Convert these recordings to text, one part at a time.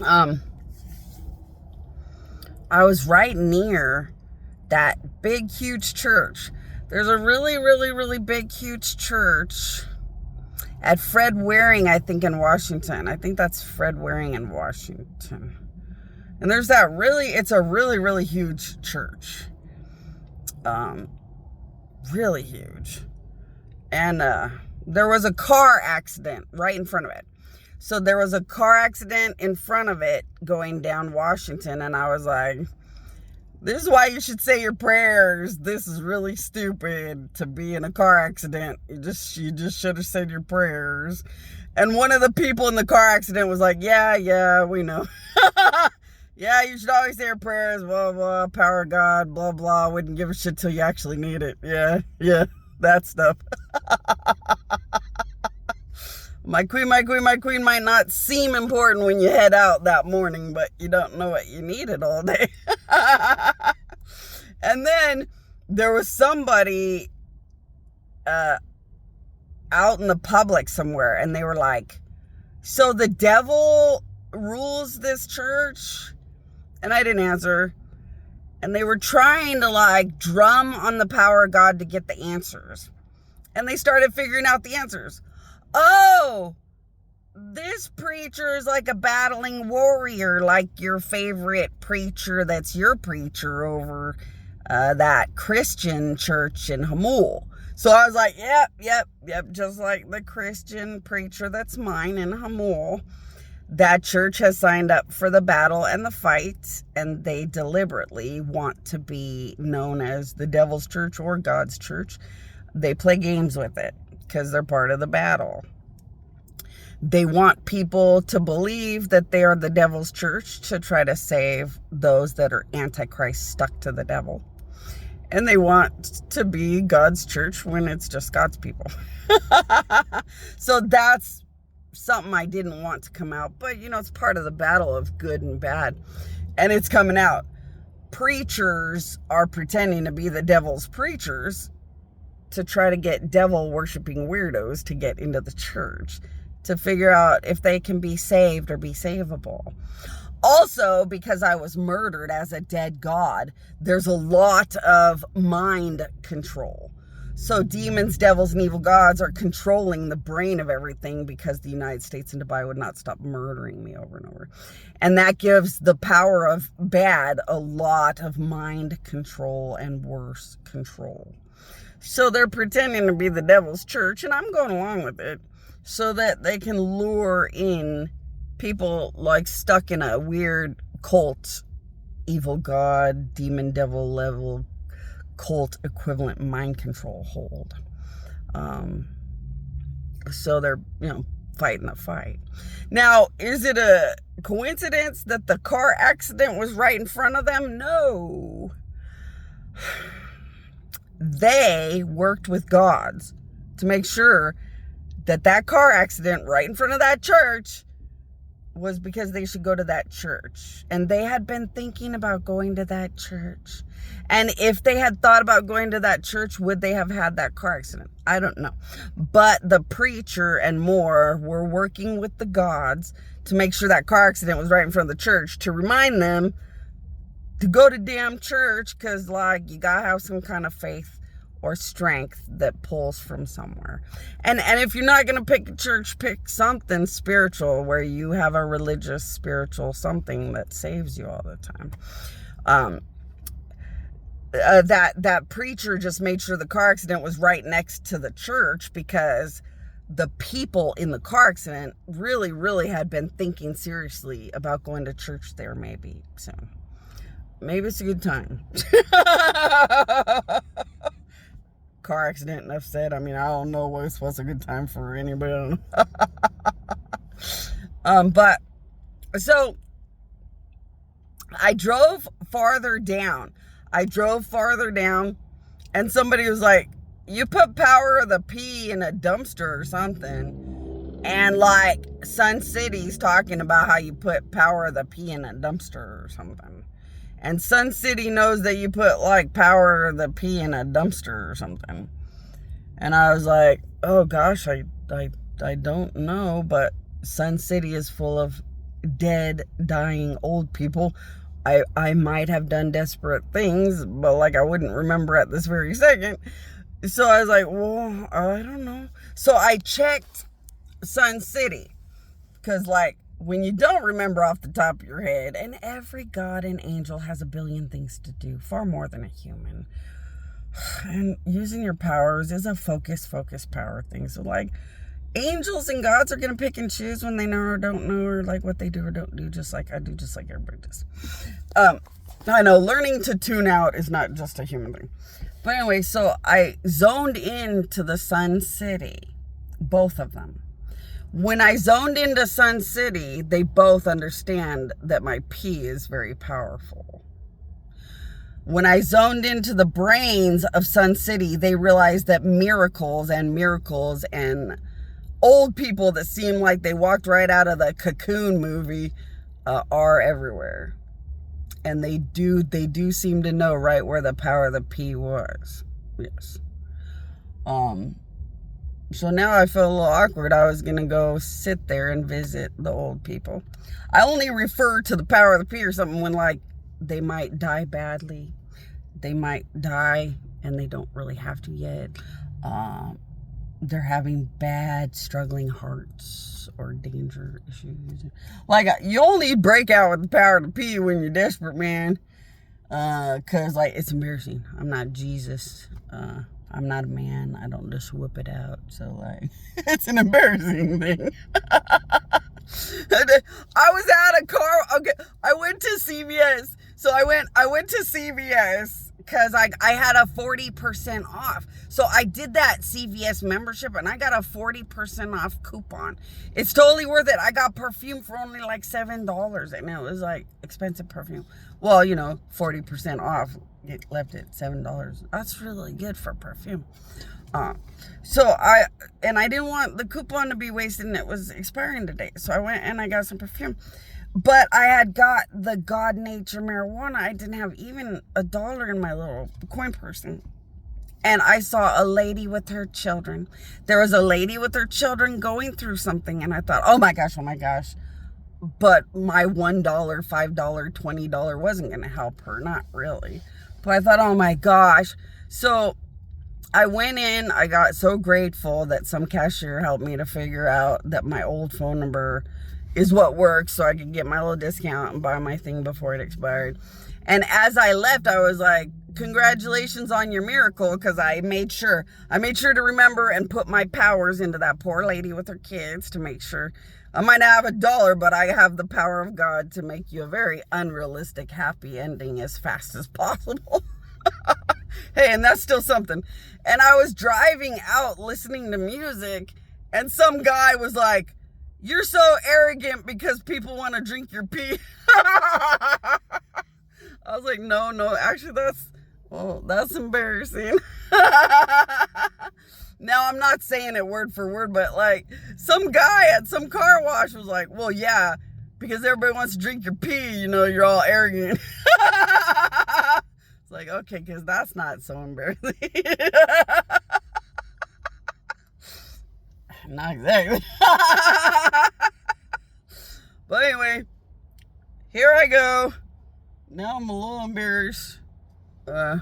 Um, I was right near that big, huge church. There's a really, really, really big, huge church at Fred Waring, I think, in Washington. I think that's Fred Waring in Washington. And there's it's a really, really huge church. Really huge. And there was a car accident right in front of it. So there was a car accident in front of it going down Washington. And I was like, this is why you should say your prayers. This is really stupid to be in a car accident. You just should have said your prayers. And one of the people in the car accident was like, yeah, we know. Yeah, you should always say your prayers, blah, blah, power of God, blah, blah. Wouldn't give a shit till you actually need it. Yeah, that stuff. My queen might not seem important when you head out that morning, but you don't know what you needed all day. And then there was somebody out in the public somewhere, and they were like, so the devil rules this church? And I didn't answer. And they were trying to like drum on the power of God to get the answers. And they started figuring out the answers. Oh, this preacher is like a battling warrior, like your favorite preacher that's your preacher over that Christian church in Hamul. So I was like, yep, just like the Christian preacher that's mine in Hamul. That church has signed up for the battle and the fight, and they deliberately want to be known as the devil's church or God's church. They play games with it because they're part of the battle. They want people to believe that they are the devil's church to try to save those that are antichrist stuck to the devil. And they want to be God's church when it's just God's people. So that's something I didn't want to come out, but it's part of the battle of good and bad, and it's coming out. Preachers are pretending to be the devil's preachers to try to get devil worshiping weirdos to get into the church to figure out if they can be saved or be savable. Also, because I was murdered as a dead god, there's a lot of mind control. So demons, devils, and evil gods are controlling the brain of everything because the United States and Dubai would not stop murdering me over and over. And that gives the power of bad a lot of mind control and worse control. So they're pretending to be the devil's church, and I'm going along with it so that they can lure in people like stuck in a weird cult, evil god, demon, devil level cult equivalent mind control hold. So they're, fighting the fight. Now, is it a coincidence that the car accident was right in front of them? No. They worked with gods to make sure that car accident right in front of that church was because they should go to that church. And they had been thinking about going to that church. And if they had thought about going to that church, would they have had that car accident? I don't know. But the preacher and more were working with the gods to make sure that car accident was right in front of the church, to remind them to go to damn church, because you gotta have some kind of faith or strength that pulls from somewhere. And if you're not going to pick a church, pick something spiritual where you have a religious, spiritual something that saves you all the time. That preacher just made sure the car accident was right next to the church because the people in the car accident really, really had been thinking seriously about going to church there maybe soon. Maybe it's a good time. Car accident, enough said. I don't know what's a good time for anybody. But so I drove farther down, and somebody was like, you put power of the P in a dumpster or something. And Sun City's talking about how you put power of the P in a dumpster or something. And Sun City knows that you put power of the P in a dumpster or something. And I was like, oh gosh, I don't know, but Sun City is full of dead, dying old people. I might have done desperate things, but like I wouldn't remember at this very second. So I was like, well, I don't know. So I checked Sun City, because like when you don't remember off the top of your head, and every god and angel has a billion things to do, far more than a human. And using your powers is a focus power thing. So like angels and gods are going to pick and choose when they know or don't know, or like what they do or don't do, just like I do, just like everybody does. I know learning to tune out is not just a human thing. But anyway, so I zoned into the Sun City, both of them. When I zoned into Sun City, they both understand that my P is very powerful. When I zoned into the brains of Sun City, they realized that miracles and old people that seem like they walked right out of the Cocoon movie are everywhere. And they do seem to know right where the power of the P was. Yes. So now I feel a little awkward. I was going to go sit there and visit the old people. I only refer to the power of the P or something when like they might die badly. They might die and they don't really have to yet. They're having bad, struggling hearts or danger issues. Like, you only break out with the power of the P when you're desperate, man. Because, like, it's embarrassing. I'm not Jesus. I'm not a man. I don't just whip it out. So, like, it's an embarrassing thing. I was at a car. Okay, I went to CVS. So I went to CVS because I had a 40% off. So I did that CVS membership and I got a 40% off coupon. It's totally worth it. I got perfume for only like $7 and it was like expensive perfume. Well, 40% off. It left it $7. That's really good for perfume. So I didn't want the coupon to be wasted and it was expiring today. So I went and I got some perfume. But I had got the God Nature marijuana. I didn't have even $1 in my little coin purse. And I saw a lady with her children. There was a lady with her children going through something. And I thought, oh my gosh. But my $1, $5, $20 wasn't going to help her. Not really. But I thought, oh my gosh. So I went in. I got so grateful that some cashier helped me to figure out that my old phone number is what works, so I could get my little discount and buy my thing before it expired. And as I left, I was like, congratulations on your miracle, because I made sure to remember and put my powers into that poor lady with her kids to make sure. I might not have $1, but I have the power of God to make you a very unrealistic happy ending as fast as possible. Hey, and that's still something. And I was driving out listening to music, and some guy was like, you're so arrogant because people want to drink your pee. I was like, no, actually that's embarrassing. Now, I'm not saying it word for word, but like some guy at some car wash was like, well, yeah, because everybody wants to drink your pee, you're all arrogant. It's like, okay, because that's not so embarrassing. Not exactly. But anyway, here I go. Now I'm a little embarrassed. But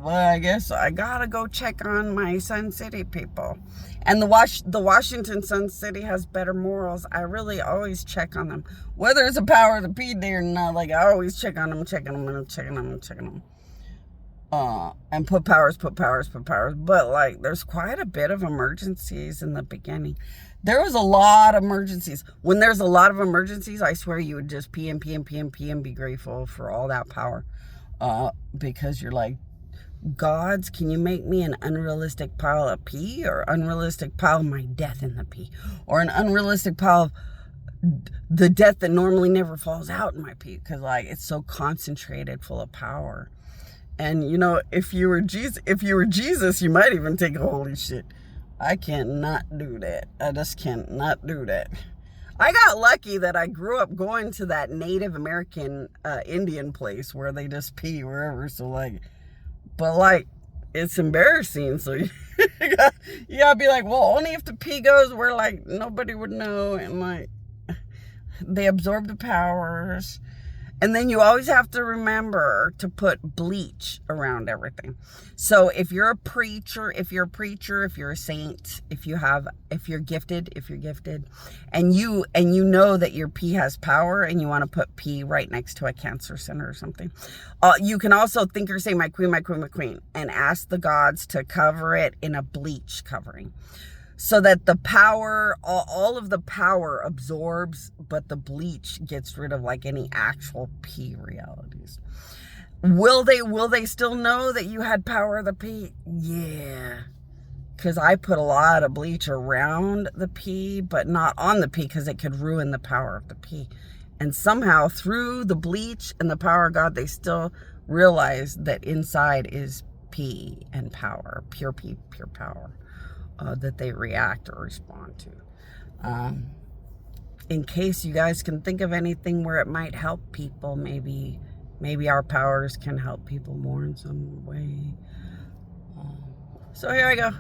I guess I gotta go check on my Sun City people. And the Washington Sun City has better morals. I really always check on them. Whether it's a power of the P day or not, like I always check on them. And put powers. But like, there's quite a bit of emergencies in the beginning. There was a lot of emergencies. When there's a lot of emergencies, I swear you would just pee and be grateful for all that power. Because you're like, gods, can you make me an unrealistic pile of pee, or unrealistic pile of my death in the pee, or an unrealistic pile of the death that normally never falls out in my pee, because like it's so concentrated, full of power. And if you were Jesus, you might even take a holy shit. I cannot do that. I just cannot do that. I got lucky that I grew up going to that Native American Indian place where they just pee wherever. So like, but like, it's embarrassing. So you gotta be like, well, only if the pee goes where like nobody would know. And like, They absorb the powers. And then you always have to remember to put bleach around everything. So if you're a preacher, if you're a saint, if you're gifted, and you know that your pee has power and you want to put pee right next to a cancer center or something, you can also think or say, my queen, my queen, my queen, and ask the gods to cover it in a bleach covering. So that the power, all of the power absorbs, but the bleach gets rid of like any actual pee realities. Will they still know that you had power of the pee? Yeah. Because I put a lot of bleach around the pee, but not on the pee because it could ruin the power of the pee. And somehow through the bleach and the power of God, they still realize that inside is pee and power, pure pee, pure power. That they react or respond to. In case you guys can think of anything where it might help people, maybe our powers can help people more in some way. So here I go.